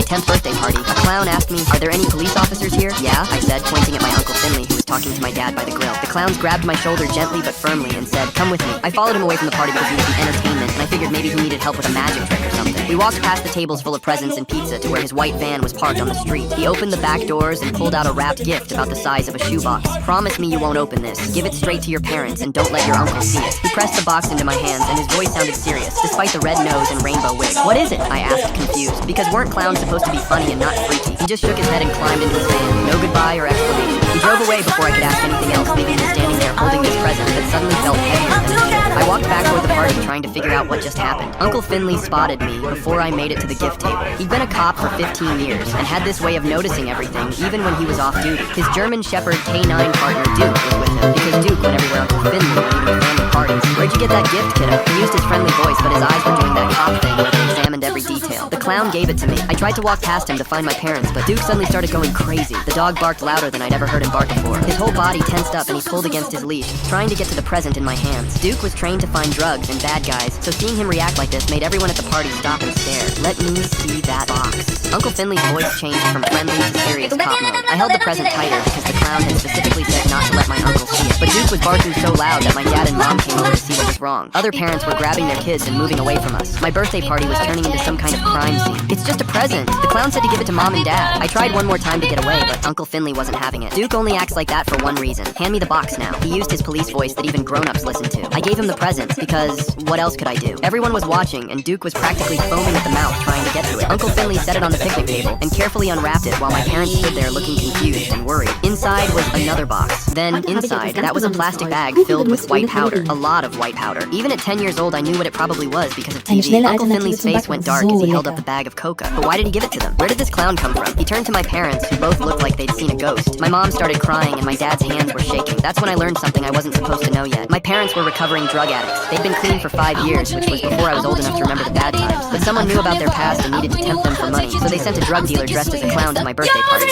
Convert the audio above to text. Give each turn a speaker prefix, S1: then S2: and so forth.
S1: my 10th birthday party, a clown asked me, "Are there any police officers here?" "Yeah," I said, pointing at my Uncle Finley, who was talking to my dad by the grill. The clowns grabbed my shoulder gently but firmly and said, "Come with me." I followed him away from the party because he was the entertainment, and I figured maybe he needed help with a magic trick or something. We walked past the tables full of presents and pizza to where his white van was parked on the street. He opened the back doors and pulled out a wrapped gift about the size of a shoebox. "Promise me you won't open this. Give it straight to your parents and don't let your uncle see it." He pressed the box into my hands and his voice sounded serious, despite the red nose and rainbow wig. "What is it?" I asked, confused, because weren't clowns supposed to be funny and not freaky? He just shook his head and climbed into his van. No goodbye or explanation. He drove away before I could ask anything else, leaving me standing there holding this present that suddenly felt heavier than usual. I walked back toward the party trying to figure out what just happened. Uncle Finley spotted me before I made it to the gift table. He'd been a cop for 15 years and had this way of noticing everything even when he was off duty. His German Shepherd K9 partner Duke was with him because Duke went everywhere Uncle Finley went, even to family parties. "Where'd you get that gift, kiddo?" He used his friendly voice, but his eyes were doing that cop thing where they examined every detail. The clown gave it to me. I tried to walk past him to find my parents, but Duke suddenly started going crazy. The dog barked louder than I'd ever heard him bark before. His whole body tensed up and he pulled against his leash, trying to get to the present in my hands. Duke was trained to find drugs and bad guys, so seeing him react like this made everyone at the party stop and stare. "Let me see that box." Uncle Finley's voice changed from friendly to serious cop mode. I held the present tighter because the clown had specifically said not to let my uncle see it. But Duke was barking so loud that my dad and mom came over to see what was wrong. Other parents were grabbing their kids and moving away from us. My birthday party was turning into some kind of crime scene. "It's just a present. The clown said to give it to mom and dad." I tried one more time to get away, but Uncle Finley wasn't having it. Duke only acts like that for one reason. "Hand me the box now." He used his police voice that even grown-ups listen to. I gave him the present because what else could I do? Everyone was watching and Duke was practically foaming at the mouth trying to get to it. Uncle Finley set it on the picnic table and carefully unwrapped it while my parents stood there looking confused and worried. Inside was another box. Then inside, that was a plastic bag filled with white powder. A lot of white powder. Even at 10 years old, I knew what it probably was because of TV. Uncle Finley's face went dark as he held up the bag of coca. But why did he give it to them? Where did this clown come from? He turned to my parents, who both looked like they'd seen a ghost. My mom started crying and my dad's hands were shaking. That's when I learned something I wasn't supposed to know yet. My parents were recovering drug addicts. They'd been clean for 5 years, which was before I was old enough to remember the bad times. But someone knew about their past and needed to tempt them for money, so they sent a drug dealer dressed as a clown to my birthday party.